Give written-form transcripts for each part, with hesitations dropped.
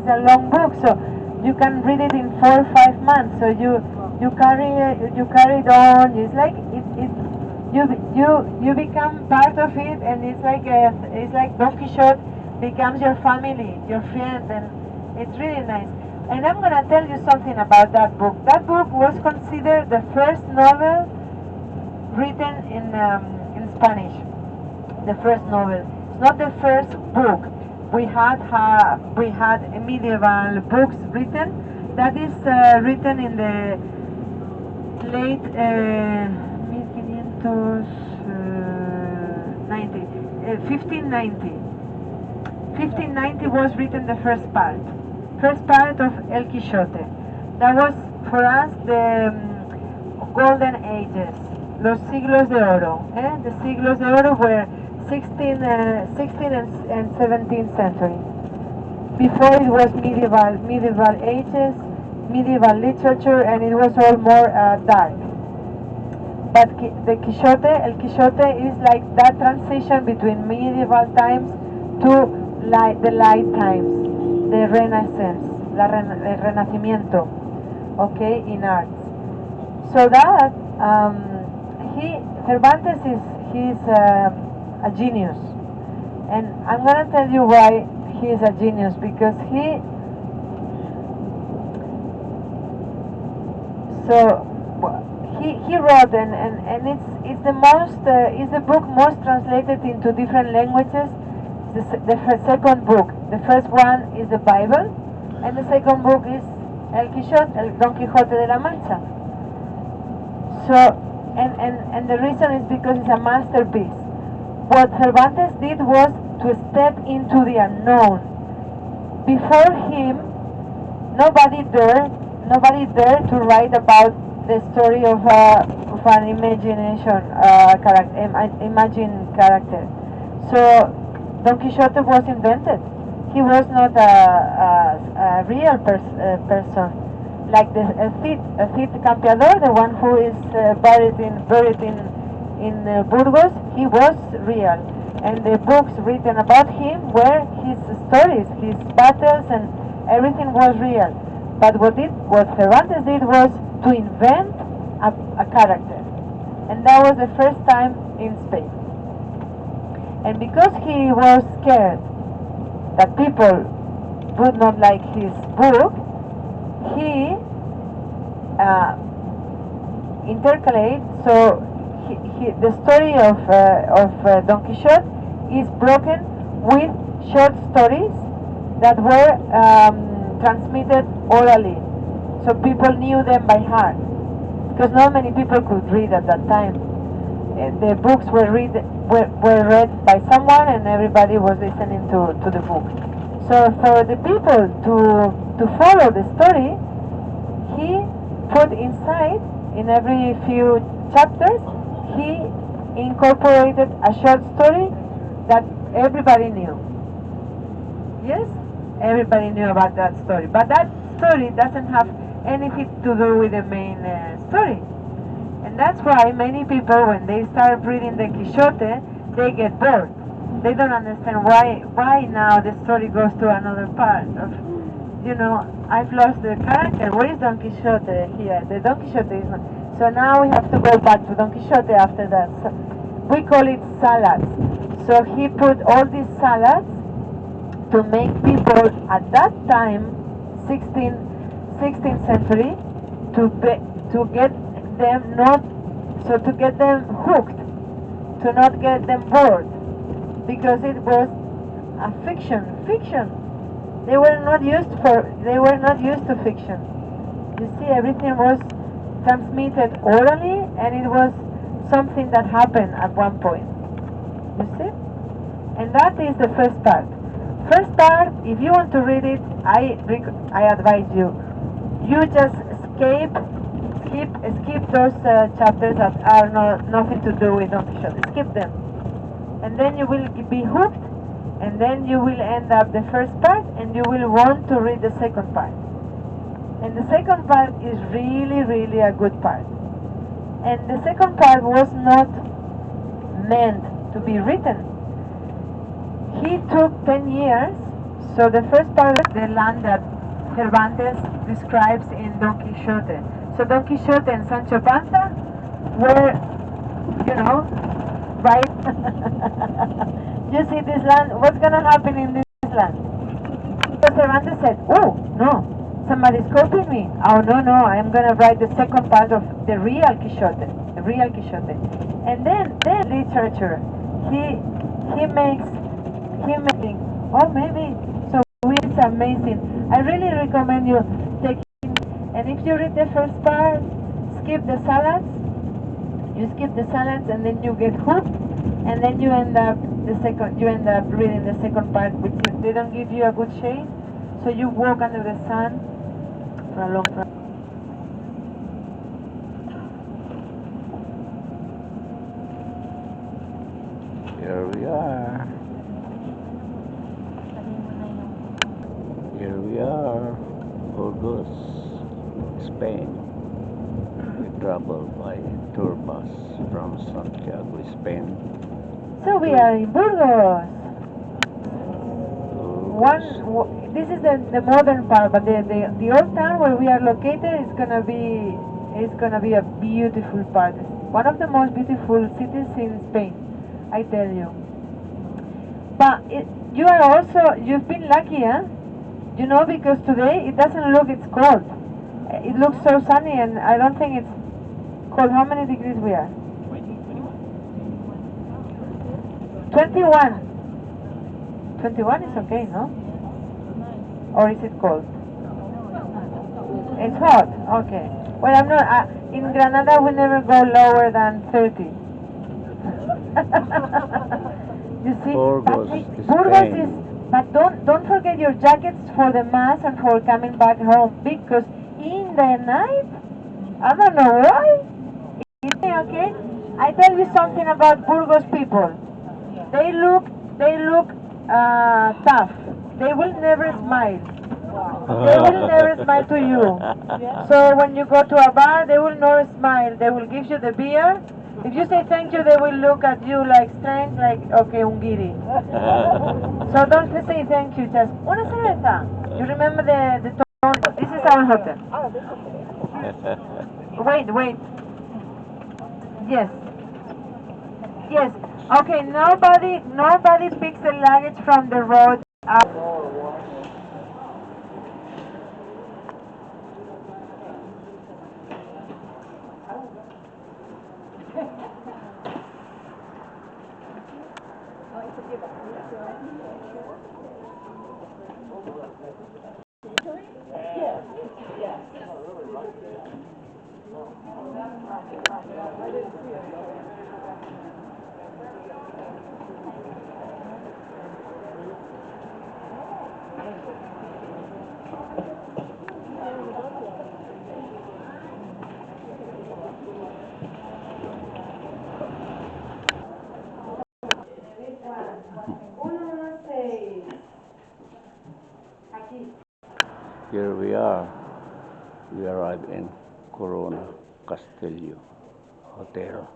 it's a long book, so you can read it in 4 or 5 months. So you carry it on. It's like you become part of it, and it's like Don Quixote becomes your family, your friend, and it's really nice. And I'm gonna tell you something about that book. That book was considered the first novel written in Spanish. The first novel. It's not the first book. We had medieval books written. That is written in the late 1590. 1590 was written the first part of El Quixote. That was for us the golden ages, los siglos de oro. The siglos de oro were 16th and 17th century. Before it was medieval ages, medieval literature, and it was all more dark. But El Quixote is like that transition between medieval times to the light times, the Renaissance, el Renacimiento, okay, in arts. So that Cervantes he's a genius, and I'm gonna tell you why he is a genius, because he wrote, and it's the book most translated into different languages. The second book. The first one is the Bible, and the second book is El Don Quixote de la Mancha. So, and the reason is because it's a masterpiece. What Cervantes did was to step into the unknown. Before him, nobody dared to write about the story of an imagined character. So Don Quixote was invented. He was not a real person, like a Cid Campeador, the one who is buried in Burgos. He was real, and the books written about him were his stories, his battles, and everything was real. But what Cervantes did was to invent a character, and that was the first time in Spain. And because he was scared that people would not like his book, he intercalate. So the story of Don Quixote is broken with short stories that were transmitted orally, so people knew them by heart, because not many people could read at that time. The books were read by someone, and everybody was listening to the book. So for the people to follow the story, he put inside, in every few chapters, he incorporated a short story that everybody knew. Yes? Everybody knew about that story. But that story doesn't have anything to do with the main story. And that's why many people, when they start reading the Quixote, they get bored. They don't understand why now the story goes to another part of, I've lost the character. Where is Don Quixote here? The Don Quixote is not. So now we have to go back to Don Quixote after that. So we call it salads. So he put all these salads to make people at that time, 16th century, to get them hooked, to not get them bored, because it was a fiction. They were not used to fiction. You see, everything was transmitted orally, and it was something that happened at one point. You see? And that is the first part. First part, if you want to read it, I advise you just skip those chapters that are nothing to do with Don Quixote. Skip them, and then you will be hooked, and then you will end up the first part, and you will want to read the second part. And the second part is really, really a good part. And the second part was not meant to be written. He took 10 years, So the first part is the land that Cervantes describes in Don Quixote. So Don Quixote and Sancho Panza were, right? You see this land, what's going to happen in this land? So Cervantes said, oh, no, somebody's copying me. Oh, no, no, I'm going to write the second part of the real Quixote, the real Quixote. And then literature, he makes, oh, maybe, so it's amazing. I really recommend you taking, and if you read the first part, skip the salads, you skip the salads and then you get hooked, and then you end up reading the second part, which is they don't give you a good shade, so you walk under the sun for a long time. Here we are. Here we are, Burgos, Spain. We travel by tour bus from Santiago, Spain. So we are in Burgos. This is the modern part, but the old town where we are located is gonna be a beautiful part. One of the most beautiful cities in Spain, I tell you. But you've been lucky, huh? Because today it doesn't look it's cold. It looks so sunny, and I don't think it's cold. How many degrees we are? 21. 21 is okay, no? Or is it cold? It's hot. Okay. Well, I'm not. In Granada, we never go lower than 30. You see, Burgos is. But don't forget your jackets for the mass and for coming back home, because in the night, I don't know why. Okay, I tell you something about Burgos people. They look tough. They will never smile. They will never smile to you. So when you go to a bar, they will never smile. They will give you the beer. If you say thank you, they will look at you like strange, like, okay, ungiri. So don't say thank you, just una cerveza. You remember the tone? This is our hotel. Wait. Yes. Yes. Okay, nobody picks the luggage from the road up. Here we are. We arrived in Corona Castillo Hotel,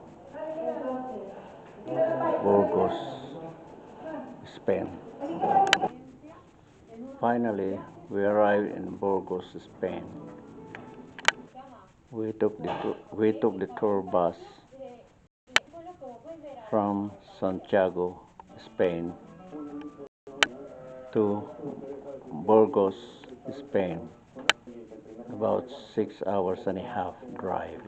Burgos, Spain. Finally, we arrived in Burgos, Spain. We took the tour bus from Santiago, Spain, to Burgos, Spain. About 6 hours and a half drive.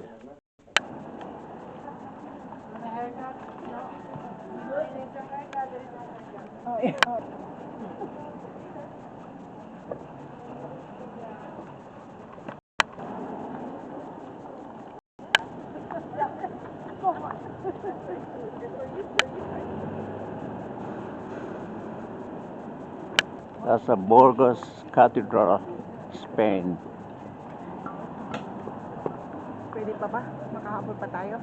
That's a Burgos Cathedral, Spain. Pwede pa ba? Makahabol pa tayo?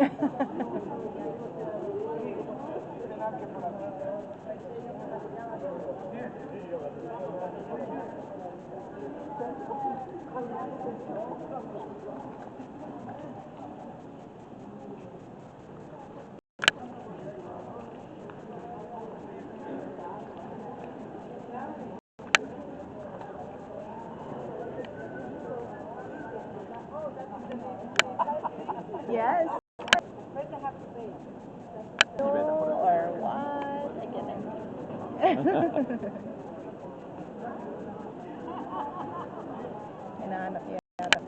Yes. Or what? I get it. Hinahanap niya yata.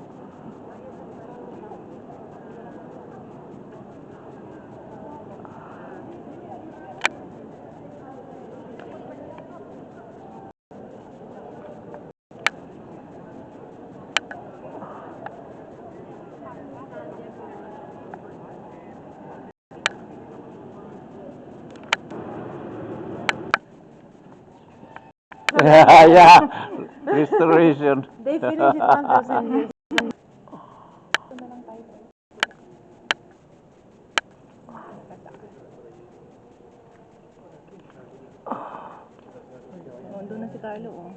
Yeah, restoration. They finished it 1,000 years. Oh, doon na si Carlo, oh.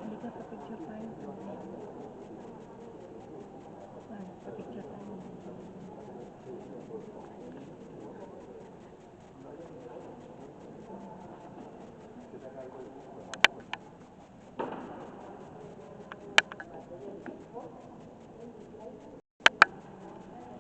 Hindi ka pa picture pa.